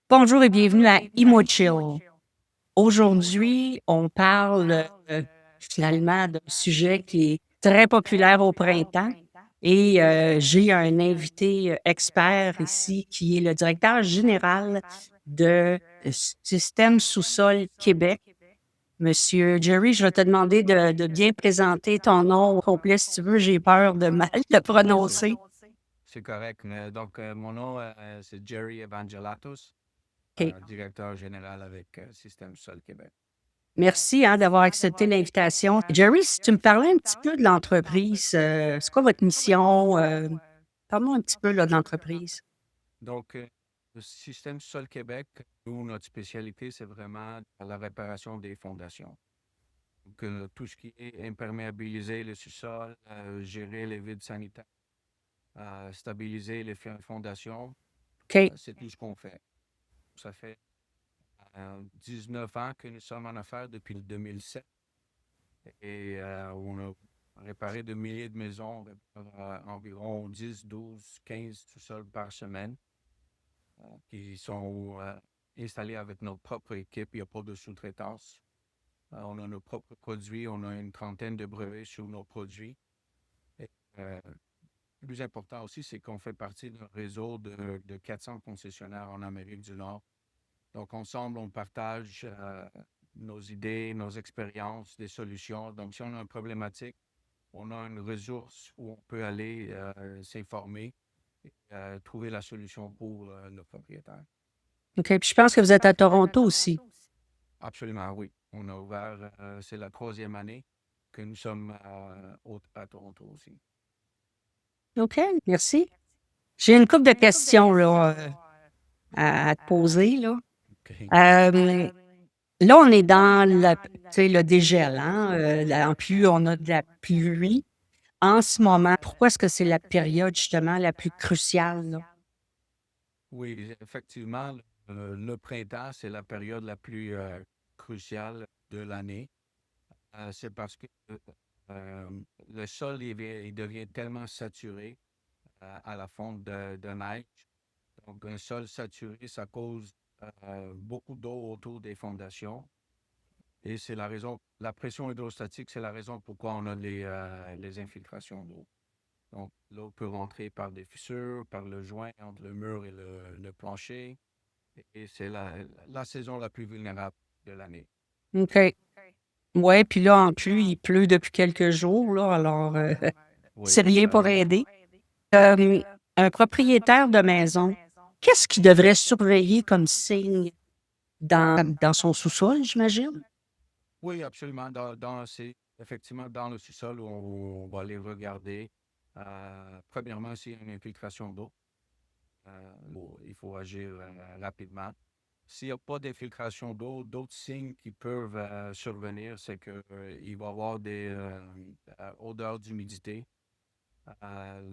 Bonjour et bienvenue à ImoChill. Aujourd'hui, on parle finalement d'un sujet qui est très populaire au printemps et j'ai un invité expert ici qui est le directeur général de Système Sous-Sol Québec. Monsieur Jerry, je vais te demander de bien présenter ton nom au complet si tu veux. J'ai peur de mal le prononcer. C'est correct. Mais donc, mon nom, c'est Jerry Evangelatos, OK. directeur général avec Système Sol Québec. Merci d'avoir accepté l'invitation. Jerry, si tu me parlais un petit peu de l'entreprise, c'est quoi votre mission? Parle-moi un petit peu là, de l'entreprise. Donc, le Système Sol Québec, nous, notre spécialité, c'est vraiment la réparation des fondations. Donc, tout ce qui est imperméabiliser le sous-sol, gérer les vides sanitaires, stabiliser les fondations, OK. c'est tout ce qu'on fait. Ça fait 19 ans que nous sommes en affaires depuis le 2007. Et on a réparé de milliers de maisons, on répare environ 10, 12, 15 sous-sols par semaine qui sont installés avec notre propre équipe. Il n'y a pas de sous-traitance. On a nos propres produits. On a une trentaine de brevets sur nos produits. Et, le plus important aussi, c'est qu'on fait partie d'un réseau de 400 concessionnaires en Amérique du Nord. Donc, ensemble, on partage nos idées, nos expériences, des solutions. Donc, si on a une problématique, on a une ressource où on peut aller s'informer et trouver la solution pour nos propriétaires. OK. Puis je pense que vous êtes à Toronto aussi. Absolument, oui. On a ouvert, c'est la troisième année que nous sommes à Toronto aussi. OK, merci. J'ai une couple de questions là, à te poser. Là. OK. Euh, Là, on est dans tu sais, le dégel. Hein? En plus, on a de la pluie. En ce moment, pourquoi est-ce que c'est la période justement la plus cruciale? Là? Oui, effectivement, le printemps, c'est la période la plus cruciale de l'année. C'est parce que euh, le sol il devient tellement saturé à la fonte de neige. Donc, un sol saturé, ça cause beaucoup d'eau autour des fondations. Et c'est la raison, la pression hydrostatique, c'est la raison pourquoi on a les infiltrations d'eau. Donc, l'eau peut rentrer par des fissures, par le joint entre le mur et le plancher. Et c'est la saison la plus vulnérable de l'année. OK. Ouais, puis là, en plus, il pleut depuis quelques jours, là, alors Oui, c'est rien ça pour arrive. aider. Euh, un propriétaire de maison, qu'est-ce qu'il devrait surveiller comme signe dans son sous-sol, j'imagine? Oui, absolument. C'est effectivement dans le sous-sol où on va aller regarder. Premièrement, s'il y a une infiltration d'eau, il faut agir rapidement. S'il n'y a pas d'infiltration d'eau, d'autres signes qui peuvent survenir, c'est qu'il il va y avoir des odeurs d'humidité.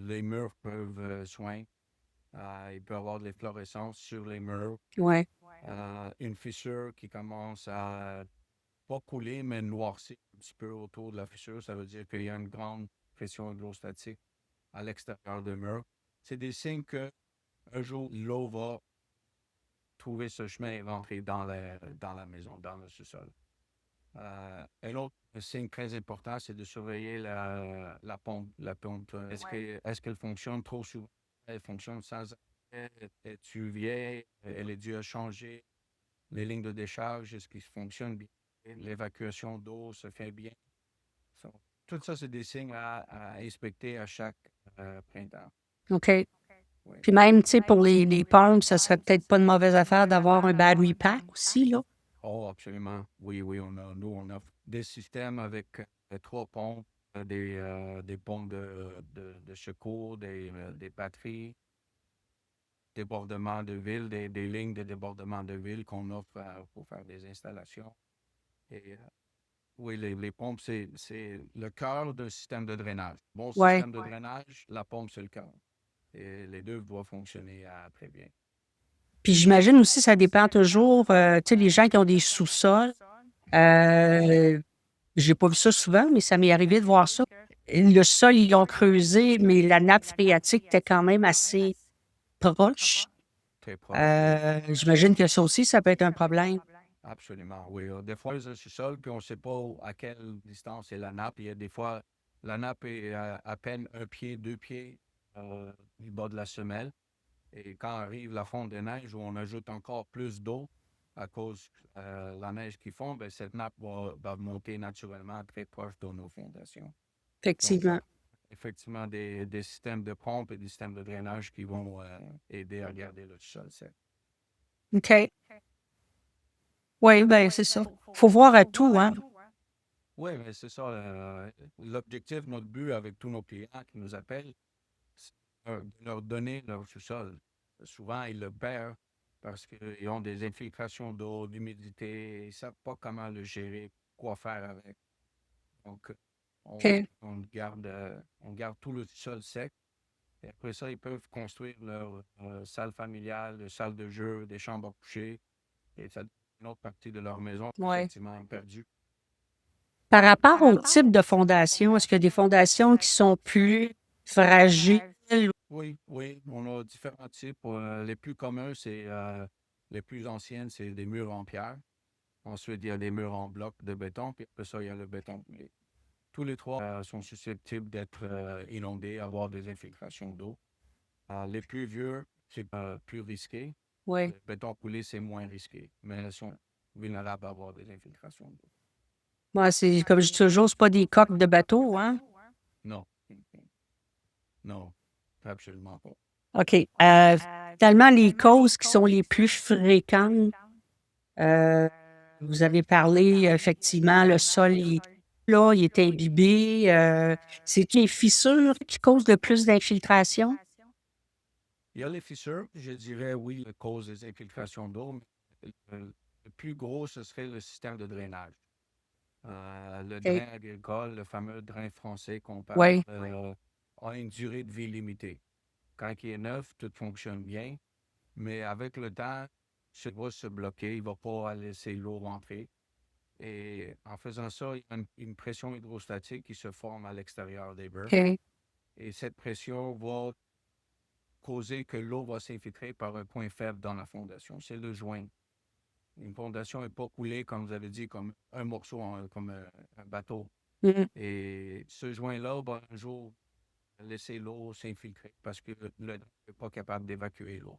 Les murs peuvent soindre. Il peut y avoir de l'efflorescence sur les murs. Ouais. Une fissure qui commence à pas couler, mais noircir un petit peu autour de la fissure. Ça veut dire qu'il y a une grande pression hydrostatique à l'extérieur du mur. C'est des signes que un jour, l'eau va trouver ce chemin et rentrer dans la maison, dans le sous-sol. Un autre signe très important, c'est de surveiller la pompe. La pompe, est-ce qu'elle fonctionne trop souvent? Elle fonctionne sans arrêt? Es-tu vieille? Elle est due à changer. Les lignes de décharge, est-ce qu'ils fonctionnent bien? L'évacuation d'eau se fait bien? So, tout ça, c'est des signes à inspecter à chaque printemps. OK. Oui. Puis même, tu sais, pour les pommes, ça serait peut-être pas une mauvaise affaire d'avoir un battery pack aussi, là. Oh, absolument. Oui, oui, nous, on offre des systèmes avec trois pompes, des pompes de secours, des batteries, débordements de ville, des lignes de débordement de ville qu'on offre pour faire des installations. Et oui, les pompes, c'est le cœur d'un système de drainage. Bon Ouais. système de drainage, la pompe, c'est le cœur. Et les deux doivent fonctionner très bien. Puis j'imagine aussi, ça dépend toujours, tu sais, les gens qui ont des sous-sols, euh, j'ai pas vu ça souvent, mais ça m'est arrivé de voir ça. Le sol, ils l'ont creusé, mais la nappe phréatique était quand même assez proche. très proche d'eau. J'imagine que ça aussi, ça peut être un problème. Absolument, oui. Des fois, c'est le sous-sol, puis on ne sait pas à quelle distance est la nappe. Il y a des fois, la nappe est à peine 1 pied, 2 pieds du bas de la semelle. Et quand arrive la fonte des neiges, où on ajoute encore plus d'eau à cause de la neige qui fond, ben, cette nappe va monter naturellement très proche de nos fondations. Donc, Effectivement. effectivement, des systèmes de pompe et des systèmes de drainage qui vont aider à garder le sol sec. OK. Oui, ben c'est ça. Faut voir à tout, hein? Oui, mais c'est ça. L'objectif, notre but avec tous nos clients qui nous appellent, c'est de leur donner leur sous-sol. Souvent, ils le perdent parce qu'ils ont des infiltrations d'eau, d'humidité, ils ne savent pas comment le gérer, quoi faire avec. Donc, OK. on garde tout le sol sec. Et après ça, ils peuvent construire leur salle familiale, leur salle de jeu, des chambres à coucher. Et ça, une autre partie de leur maison, Ouais. effectivement, perdue. Par rapport au type de fondation, est-ce qu'il y a des fondations qui sont plus fragiles? Oui, oui, on a différents types. Les plus communs, les plus anciennes, c'est des murs en pierre. Ensuite, il y a des murs en bloc de béton, puis après ça, il y a le béton coulé. Tous les trois sont susceptibles d'être inondés, avoir des infiltrations d'eau. Les plus vieux, c'est plus risqué. Oui. Le béton coulé, c'est moins risqué, mais elles sont vulnérables à avoir des infiltrations d'eau. Moi, c'est comme je dis toujours, c'est pas des coques de bateau, hein? Non, non, absolument pas. OK. Finalement, les causes qui sont les plus fréquentes, euh, vous avez parlé, effectivement, le sol, là, il est imbibé. C'est les fissures qui causent le plus d'infiltration? Il y a les fissures, je dirais oui, la cause des infiltrations d'eau, mais le plus gros, ce serait le système de drainage. Le OK. drain agricole, le fameux drain français qu'on parle, Oui. a une durée de vie limitée. Quand il est neuf, tout fonctionne bien, mais avec le temps, ça va se bloquer, il ne va pas laisser l'eau rentrer. Et en faisant ça, il y a une pression hydrostatique qui se forme à l'extérieur des burts. OK. Et cette pression va causer que l'eau va s'infiltrer par un point faible dans la fondation. C'est le joint. Une fondation n'est pas coulée, comme vous avez dit, comme un morceau, comme un bateau. Mhm. Et ce joint-là va un jour laisser l'eau s'infiltrer parce que le drain n'est pas capable d'évacuer l'eau.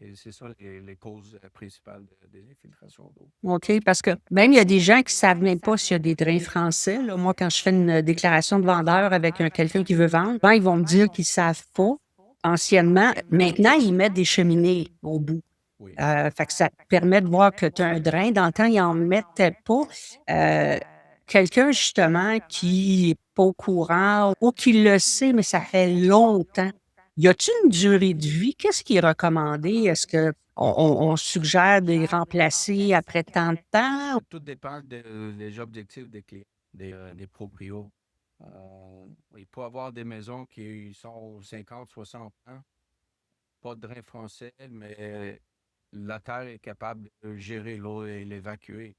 Et c'est ça les causes principales des infiltrations d'eau. OK, parce que même il y a des gens qui ne savent même pas s'il y a des drains français. Là. Moi, quand je fais une déclaration de vendeur avec quelqu'un qui veut vendre, ben, ils vont me dire qu'ils ne savent pas anciennement. Maintenant, ils mettent des cheminées au bout. Oui. Fait que ça te permet de voir que tu as un drain. Dans le temps, ils n'en mettaient pas. Euh, Quelqu'un, justement, qui n'est pas au courant ou qui le sait, mais ça fait longtemps. Y a-t-il une durée de vie? Qu'est-ce qui est recommandé? Est-ce qu'on suggère de les remplacer après tant de temps? Tout dépend des objectifs des clients, des proprios. Il peut y avoir des maisons qui sont 50, 60 ans, pas de drain français, mais la terre est capable de gérer l'eau et l'évacuer.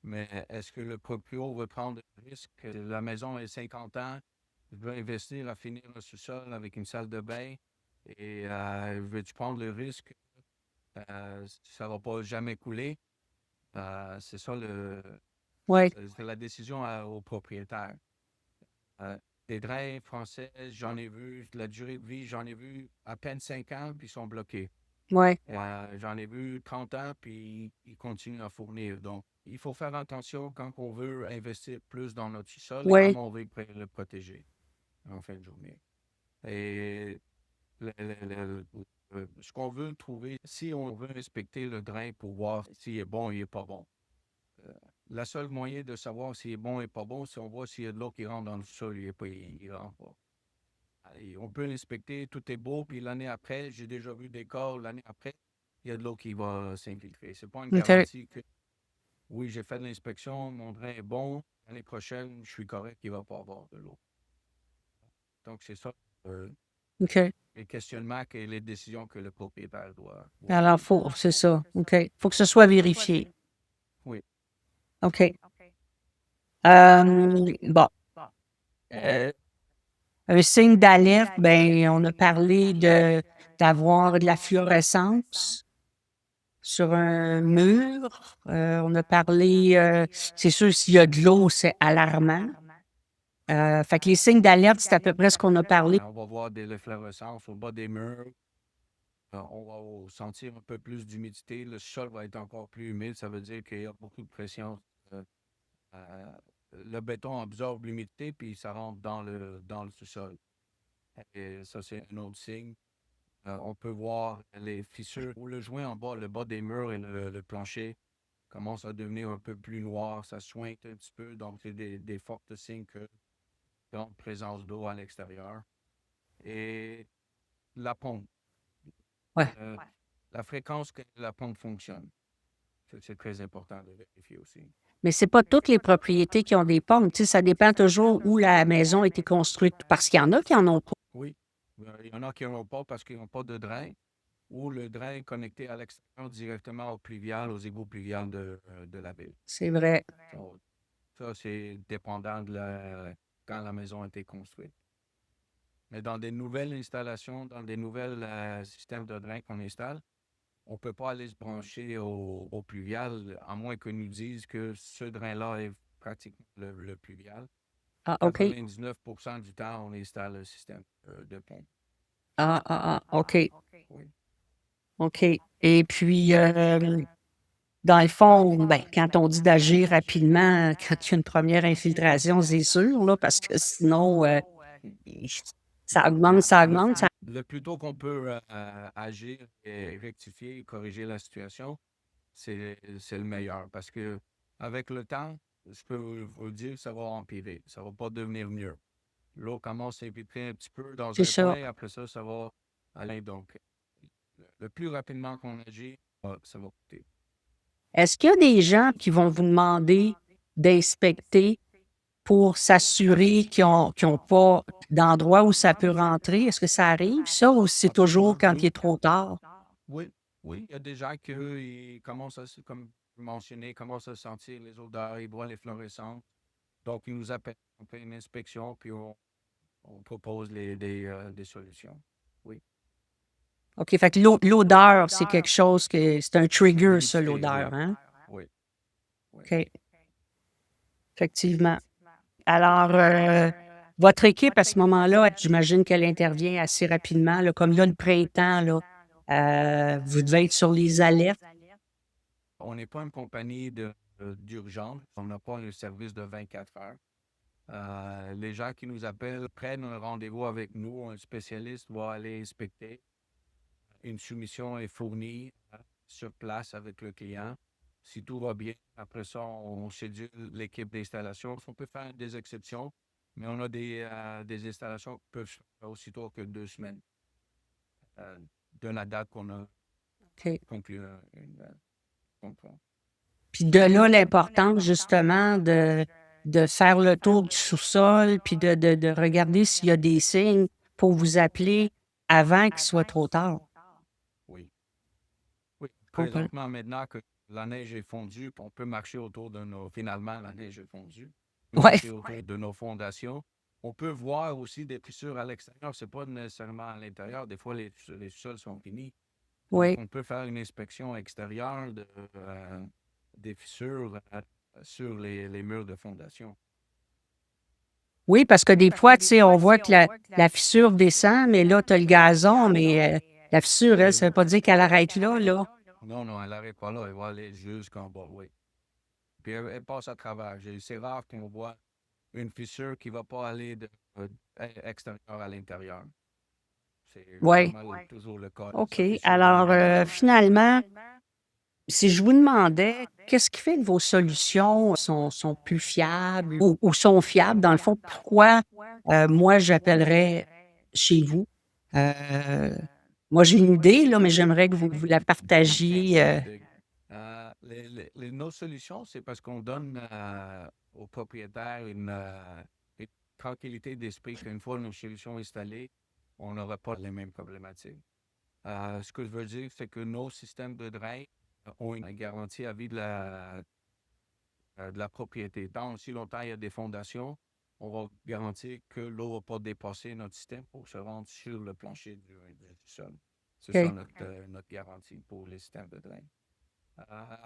Mais est-ce que le proprio veut prendre le risque? La maison est 50 ans, il veut investir à finir un sous-sol avec une salle de bain et veux-tu prendre le risque? Ça ne va pas jamais couler. C'est ça Oui, c'est la décision au propriétaire. Euh, des drains français, j'en ai vu, la durée de vie, j'en ai vu à peine 5 ans, puis ils sont bloqués. oui, J'en ai vu 30 ans, puis ils continuent à fournir. Donc, il faut faire attention quand on veut investir plus dans notre sous-sol et oui. comment on veut le protéger en fin de journée. Et ce qu'on veut trouver, si on veut respecter le drain pour voir s'il est bon ou il n'est pas bon. Euh, la seule moyen de savoir s'il est bon et pas bon, c'est on voit s'il y a de l'eau qui rentre dans le sol, il rentre pas. Et on peut l'inspecter, tout est beau, puis l'année après, j'ai déjà vu des cas, l'année après, il y a de l'eau qui va s'infiltrer. C'est pas une OK. garantie que, oui, j'ai fait de l'inspection, mon drain est bon, l'année prochaine, je suis correct, il va pas avoir de l'eau. Donc, c'est ça, euh, OK. les questionnements et les décisions que le propriétaire doit Alors, prendre. c'est ça. OK. Faut que ce soit vérifié. Oui. OK. Bon. Euh, un signe d'alerte, ben, on a parlé de d'avoir de la fluorescence sur un mur. On a parlé, c'est sûr, s'il y a de l'eau, c'est alarmant. Fait que les signes d'alerte, c'est à peu près ce qu'on a parlé. On va voir de l'efflorescence au bas des murs. On va sentir un peu plus d'humidité. Le sol va être encore plus humide. Ça veut dire qu'il y a beaucoup de pression. Euh, euh, le béton absorbe l'humidité, puis ça rentre dans le sous-sol. Et ça, c'est un autre signe. On peut voir les fissures où le joint en bas, le bas des murs et le plancher commence à devenir un peu plus noir. Ça sointe un petit peu. Donc, c'est des fortes signes que donc présence d'eau à l'extérieur. Et la pompe. Ouais. Euh, la fréquence que la pompe fonctionne. C'est très important de vérifier aussi. Mais c'est pas toutes les propriétés qui ont des pompes. Tu sais, ça dépend toujours où la maison a été construite, parce qu'il y en a qui en ont pas. Oui. Il y en a qui n'ont pas parce qu'ils n'ont pas de drain ou le drain est connecté à l'extérieur directement au pluvial, aux égouts pluviales de la ville. C'est vrai. Donc, ça, c'est dépendant quand la maison a été construite. Mais dans des nouvelles installations, dans des nouvelles systèmes de drain qu'on installe, on ne peut pas aller se brancher au pluvial, à moins que nous disent que ce drain-là est pratiquement le pluvial. Ah, OK. 99% du temps, on installe le système de pompe. OK. Oui. OK. Et puis, dans le fond, ben, quand on dit d'agir rapidement, quand il y a une première infiltration, c'est sûr, là, parce que sinon, ça augmente, ça augmente. Le plus tôt qu'on peut agir et rectifier, corriger la situation, c'est le meilleur. Parce que avec le temps, je peux vous dire, ça va empirer. Ça va pas devenir mieux. L'eau commence à infiltrer un petit peu dans C'est un ça. point, après ça va aller. Donc, le plus rapidement qu'on agit, ça va coûter. Est-ce qu'il y a des gens qui vont vous demander d'inspecter pour s'assurer qu'ils ont pas d'endroit où ça peut rentrer? Est-ce que ça arrive, ça, ou c'est toujours quand il est trop tard? Oui, oui, il y a des gens qui, eux, ils commencent à, comme mentionné, commencent à sentir les odeurs, ils voient les fluorescences. Donc, ils nous appellent, on fait une inspection, puis on propose des solutions. Oui. OK, fait que l'odeur, c'est quelque chose que c'est un trigger, ça, L'humidité, l'odeur, hein? oui, oui. OK, effectivement. Alors, votre équipe, à ce moment-là, j'imagine qu'elle intervient assez rapidement, là, comme là, le printemps, là, vous devez être sur les alertes. On n'est pas une compagnie d'urgence. On n'a pas un service de 24 heures. Les gens qui nous appellent prennent un rendez-vous avec nous. Un spécialiste va aller inspecter. Une soumission est fournie sur place avec le client. Si tout va bien, après ça, on schedule l'équipe d'installation. On peut faire des exceptions, mais on a des installations qui peuvent se faire aussitôt que 2 semaines de la date qu'on a OK. conclu un contrat. Puis de là, l'importance, justement, de faire le tour du sous-sol, puis de regarder s'il y a des signes pour vous appeler avant qu'il soit trop tard. Oui. Oui. Compre- Présentement, maintenant que la neige est fondue, on peut marcher autour de nos. Finalement, la neige est fondue. On peut Ouais, marcher autour de nos fondations. On peut voir aussi des fissures à l'extérieur. C'est pas nécessairement à l'intérieur. Des fois, les sols sont finis. Donc, oui. on peut faire une inspection extérieure des fissures sur les murs de fondation. Oui, parce que des fois, tu sais, on voit que la fissure descend, mais là, tu as le gazon, mais la fissure, elle, ça veut pas dire qu'elle arrête là, là. Non, non, elle n'arrive pas là. Elle va aller jusqu'en bas, oui. Puis elle passe à travers. C'est rare qu'on voit une fissure qui ne va pas aller de extérieur à l'intérieur. C'est pas Oui. mal toujours le cas. OK. Ça fissure dans Alors, les murs. finalement, si je vous demandais, qu'est-ce qui fait que vos solutions sont plus fiables ou sont fiables, dans le fond, pourquoi moi, j'appellerais chez vous? Euh, moi, j'ai une idée, là, mais j'aimerais que vous la partagiez. Nos solutions, c'est parce qu'on donne aux propriétaires une tranquillité d'esprit qu'une fois nos solutions installées, on n'aura pas les mêmes problématiques. Ce que je veux dire, c'est que nos systèmes de drain ont une garantie à vie de la propriété. Tant aussi longtemps il y a des fondations, on va garantir que l'eau ne va pas dépasser notre système pour se rendre sur le plancher du sol. C'est ça OK. notre garantie pour les systèmes de drain.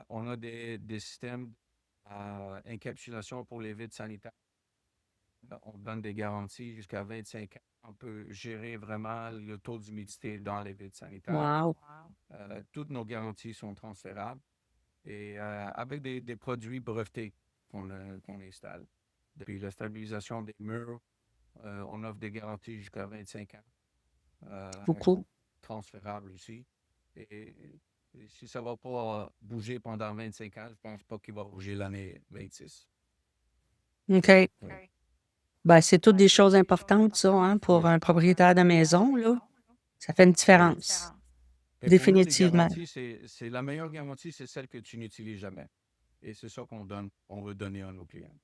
On a des systèmes encapsulation pour les vides sanitaires. On donne des garanties jusqu'à 25 ans. On peut gérer vraiment le taux d'humidité dans les vides sanitaires. Wow. Toutes nos garanties sont transférables et avec des produits brevetés qu'on installe. Depuis la stabilisation des murs, on offre des garanties jusqu'à 25 ans, Beaucoup. transférables aussi. Et si ça ne va pas bouger pendant 25 ans, je ne pense pas qu'il va bouger l'année 26. OK. Oui. Ben, c'est toutes des choses importantes, ça, hein, pour Oui. un propriétaire de maison, là. Ça fait une Oui. différence. Et pour nous, les Définitivement. garanties, c'est la meilleure garantie, c'est celle que tu n'utilises jamais. Et c'est ça qu'on donne, on veut donner à nos clients.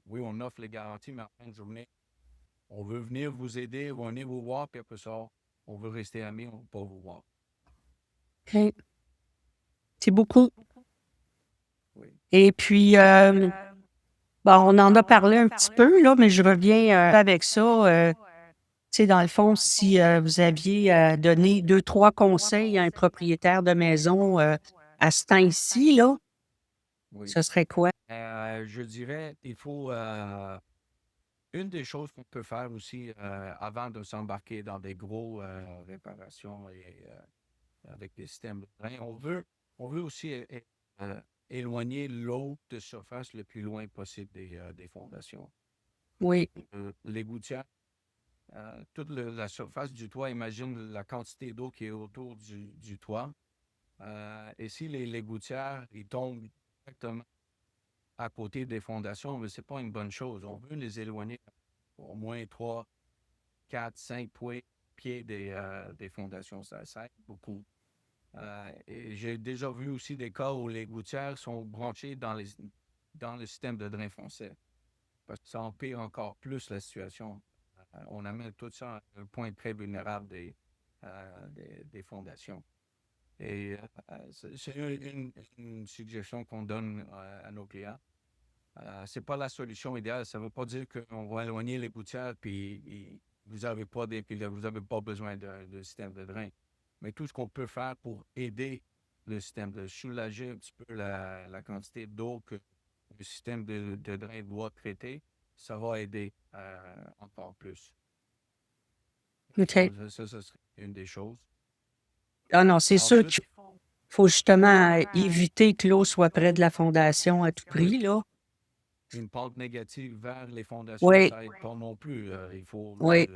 Oui, on offre les garanties, mais en fin de journée, on veut venir vous aider, on veut venir vous voir, puis après ça, on veut rester amis, on ne veut pas vous voir. OK. C'est beaucoup. Oui. Et puis, bon, on en a parlé un petit peu, là, mais je reviens avec ça. Tu sais, dans le fond, si vous aviez donné 2, 3 conseils à un propriétaire de maison à ce temps-ci, là, Oui. ce serait quoi? Je dirais, il faut. Une des choses qu'on peut faire aussi avant de s'embarquer dans des gros réparations et avec des systèmes de drain, on veut aussi euh, éloigner l'eau de surface le plus loin possible des fondations. Oui. Les gouttières, toute la surface du toit, imagine la quantité d'eau qui est autour du toit. Et si les gouttières, ils tombent directement à côté des fondations, mais ce n'est pas une bonne chose. On veut les éloigner au moins 3, 4, 5 pieds des fondations. Ça aide beaucoup. Et j'ai déjà vu aussi des cas où les gouttières sont branchées dans le système de drain foncé. Parce que ça empire encore plus la situation. On amène tout ça à un point très vulnérable des fondations. Et c'est une suggestion qu'on donne à nos clients. C'est pas la solution idéale. Ça ne veut pas dire qu'on va éloigner les gouttières puis vous n'avez pas besoin de système de drain. Mais tout ce qu'on peut faire pour aider le système, de soulager un petit peu la quantité d'eau que le système de drain doit traiter, ça va aider encore plus. OK. Ça serait une des choses. Ah non, c'est sûr Ensuite, qu'il faut justement éviter que l'eau soit près de la fondation à tout oui, prix, là. une pente négative vers les fondations, Oui, ça n'aide pas non plus. Il faut oui.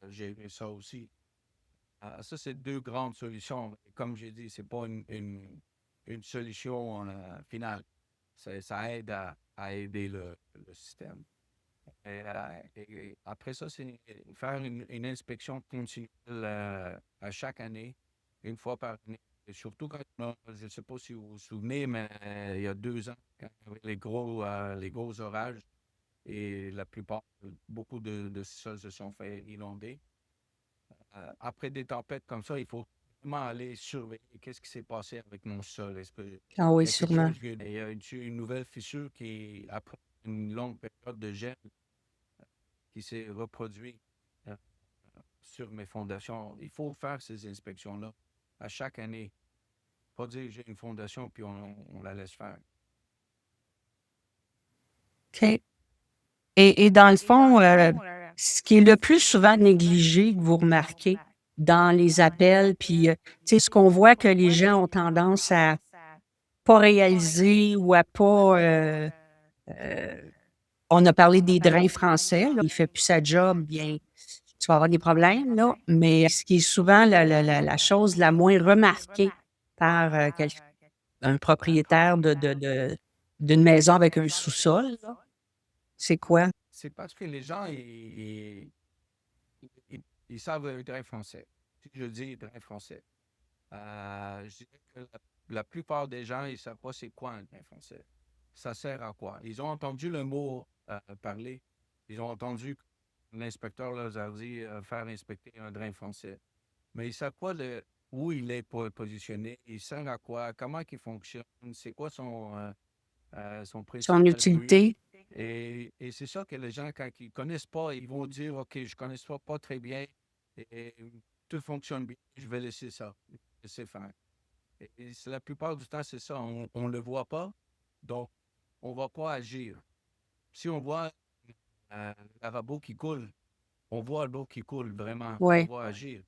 gérer ça aussi. Ça, c'est deux grandes solutions. Comme j'ai dit, ce n'est pas une solution finale. Ça aide à aider le système. Et après ça, c'est faire une inspection continuelle à chaque année, une fois par année. Et surtout quand je ne sais pas si vous vous souvenez, mais il y a 2 ans, quand il y avait les gros orages, et beaucoup de sols se sont fait inonder. Après des tempêtes comme ça, il faut vraiment aller surveiller qu'est-ce qui s'est passé avec mon sol. Ah Il oui, y a quelque sûrement. chose, il y a une nouvelle fissure après une longue période de gel, qui s'est reproduite euh, sur mes fondations. Il faut faire ces inspections-là à chaque année. Pas dire j'ai une fondation puis on la laisse faire. OK. Et dans le fond, ce qui est le plus souvent négligé que vous remarquez dans les appels, puis, tu sais, ce qu'on voit que les gens ont tendance à pas réaliser ou à pas, on a parlé des drains français, là, il fait plus sa job, bien, tu vas avoir des problèmes, là, mais ce qui est souvent la chose la moins remarquée par, un propriétaire d'une maison avec un sous-sol, là, c'est quoi? C'est parce que les gens, ils savent le drain français. Si je dis drain français, je dirais que la plupart des gens, ils ne savent pas c'est quoi un drain français. Ça sert à quoi? Ils ont entendu le mot parler. Ils ont entendu l'inspecteur leur a dit faire inspecter un drain français. Mais ils savent pas où il est positionné, il sert à quoi, comment il fonctionne, c'est quoi son Son principal but. utilité? Et c'est ça que les gens, quand ils ne connaissent pas, ils vont dire, OK, je ne connais pas très bien. Et tout fonctionne bien, je vais laisser ça, laisser faire. Et la plupart du temps, c'est ça, on ne le voit pas, donc on ne va pas agir. Si on voit un lavabo qui coule, on voit l'eau qui coule vraiment, on Ouais. va agir.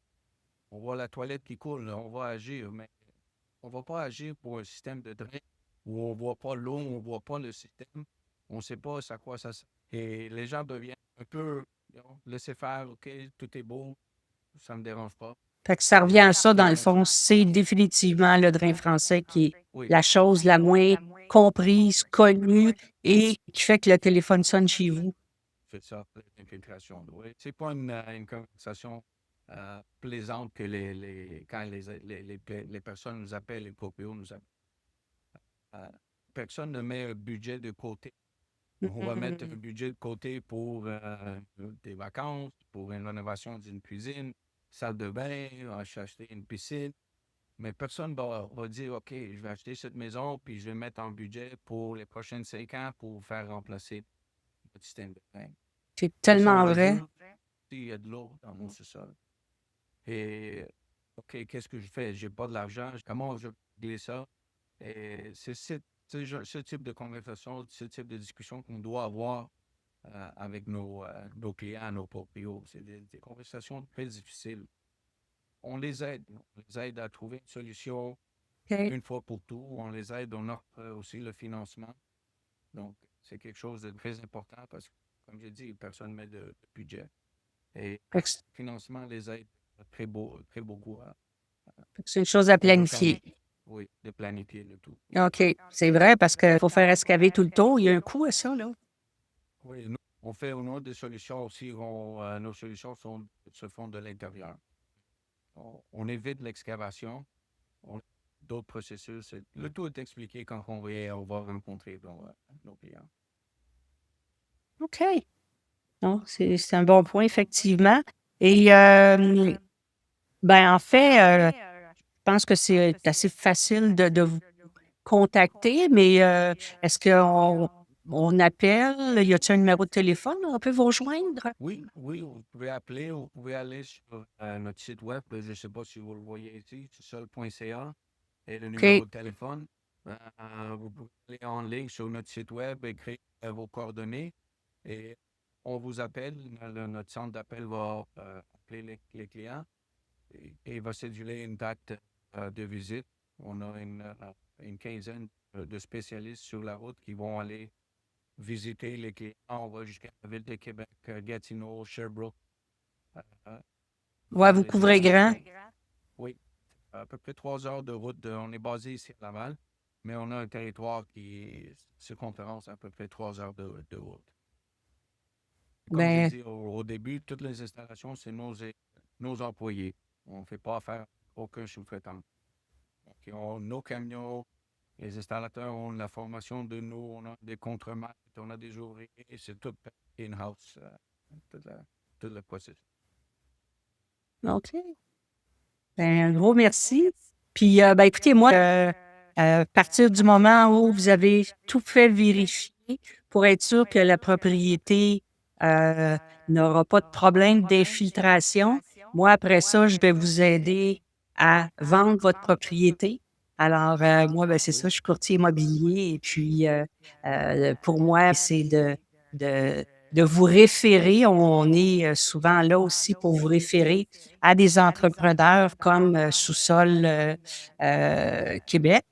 On voit la toilette qui coule, on va agir, mais on ne va pas agir pour un système de drain où on ne voit pas l'eau, on ne voit pas le système, on ne sait pas à quoi ça sert. Et les gens deviennent un peu, laisser faire, OK, tout est beau, ça ne me dérange pas. Fait que ça revient Et à ça, dans le on- fond, c'est définitivement le drain français qui est oui, la chose la moins comprise, connue et qui fait que le téléphone sonne chez vous. c'est ça, l'infiltration d'eau. Oui. C'est pas une conversation plaisante que quand les personnes nous appellent, les proprios nous appellent. Euh, Personne ne met un budget de côté. On va mettre un budget de côté pour des vacances, pour une rénovation d'une cuisine, salle de bain, acheter une piscine. Mais personne va dire, OK, je vais acheter cette maison, puis je vais mettre en budget pour les prochaines 5 ans pour faire remplacer le système de bain. C'est Personne tellement va vrai. dire, il y a de l'eau dans mon sous-sol. Et, OK, qu'est-ce que je fais? J'ai pas de l'argent. Comment je vais régler ça? Et c'est ce type de conversation, ce type de discussion qu'on doit avoir avec nos clients, nos proprios. C'est des conversations très difficiles. On les aide. On les aide à trouver une solution OK. une fois pour tout. On les aide. On offre aussi le financement. Donc, c'est quelque chose de très important parce que, comme j'ai dit, personne ne met de budget. Et Fait que le financement les aide très beaucoup fait que c'est une chose à overcome, planifier. oui, de planifier le tout. OK. C'est vrai parce qu'il faut faire excaver tout le tour. Il y a un coût à ça, là. Oui, nous, on a des solutions aussi. Nos solutions se font de l'intérieur. On évite l'excavation. D'autres processus. Le tout est expliqué quand on va rencontrer nos clients. OK. Non, c'est un bon point, effectivement. Et ben, en fait, je pense que c'est assez facile de vous contacter, mais est-ce qu'on appelle? Y a-t-il un numéro de téléphone? On peut vous rejoindre? Oui, oui, vous pouvez appeler, vous pouvez aller sur notre site web. Je ne sais pas si vous le voyez ici, c'est sol.ca et le numéro OK. de téléphone. Vous pouvez aller en ligne sur notre site web, écrire vos coordonnées et on vous appelle. Notre centre d'appel va appeler les clients et va céduler une date de visite. On a une quinzaine de spécialistes sur la route qui vont aller visiter les clients. On va jusqu'à la ville de Québec, Gatineau, Sherbrooke, euh, Ouais, vous les couvrez grand. alentours. Oui, à peu près 3 heures de route. On est basé ici à Laval, mais on a un territoire qui circonférence à peu près 3 heures de route. Comme j'ai Ben, dit au début, toutes les installations, c'est nos employés. On ne fait pas affaire à aucun sous-traitant. Donc, ils ont nos camions, les installateurs ont la formation de nous, on a des contremaîtres, on a des ouvriers, c'est tout in-house, tout, tout le processus. OK. Ben, un gros merci. Puis, ben, écoutez, moi, à partir du moment où vous avez tout fait vérifier pour être sûr que la propriété euh, n'aura pas de problème d'infiltration, moi, après ça, je vais vous aider à vendre votre propriété. Alors, moi, ben, c'est ça, Oui, je suis courtier immobilier et puis, pour moi, c'est de, de vous référer. On est souvent là aussi pour vous référer à des entrepreneurs comme Sous-Sol Québec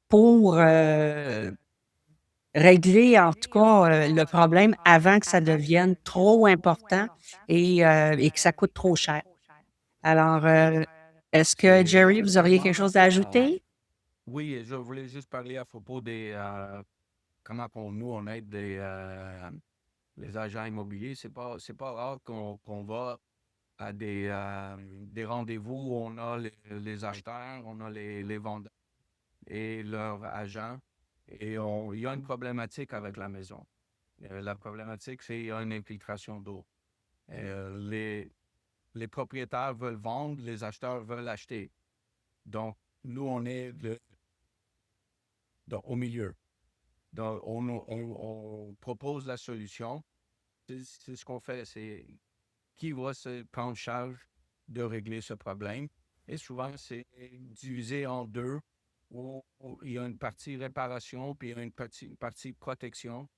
pour régler en tout cas le problème avant que ça devienne trop important et que ça coûte trop cher. Alors, est-ce que c'est Jerry, vous auriez quelque effectivement. chose à ajouter? Oui, je voulais juste parler à propos des comment nous on aide les agents immobiliers. C'est pas rare qu'on va à des rendez-vous où on a les acheteurs, on a les vendeurs et leurs agents. Et il y a une problématique avec la maison. La problématique, c'est qu'il y a une infiltration d'eau. Les propriétaires veulent vendre, les acheteurs veulent acheter. Donc, nous, on est au milieu. Donc, on propose la solution. C'est ce qu'on fait, c'est qui va se prendre charge de régler ce problème. Et souvent, c'est divisé en deux, où il y a une partie réparation, puis il y a une partie protection.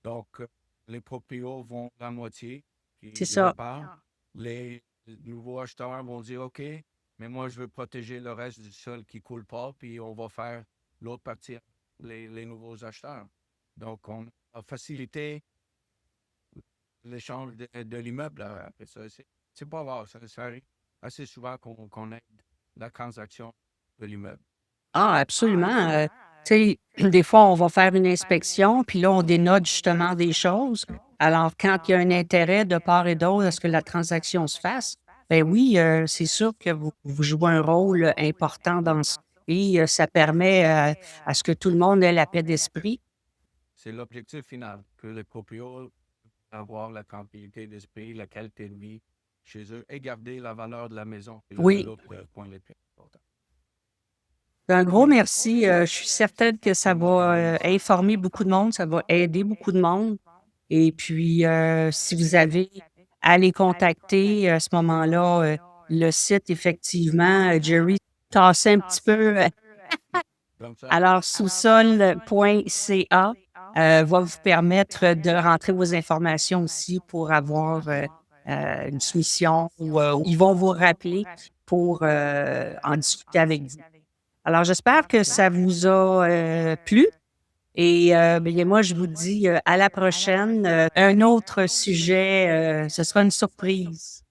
Donc, les proprios vont la moitié, C'est puis ils ça. réparent. Les nouveaux acheteurs vont dire, OK, mais moi, je veux protéger le reste du sol qui ne coule pas, puis on va faire l'autre partie, les nouveaux acheteurs. Donc, on a facilité l'échange de l'immeuble. Après ça, c'est pas rare. Ça arrive assez souvent qu'on aide la transaction de l'immeuble. Ah, absolument. Tu sais, des fois, on va faire une inspection, puis là, on dénote justement des choses. Alors, quand il y a un intérêt de part et d'autre à ce que la transaction se fasse, ben oui, c'est sûr que vous jouez un rôle important dans ça. Et ça permet à ce que tout le monde ait la paix d'esprit. C'est l'objectif final, que les proprios avoir la tranquillité d'esprit, la qualité de vie chez eux et garder la valeur de la maison. C'est Oui. l'autre point le plus important. Un gros merci. Je suis certaine que ça va informer beaucoup de monde, ça va aider beaucoup de monde. Et puis, si vous avez à les contacter à ce moment-là, le site, effectivement, Jerry tassait un petit peu. Comme ça, Alors, sous-sol.ca va vous permettre de rentrer vos informations aussi pour avoir une soumission ou ils vont vous rappeler pour en discuter avec vous. Alors, j'espère que ça vous a plu. Et bien, moi, je vous dis à la prochaine. Un autre sujet, ce sera une surprise.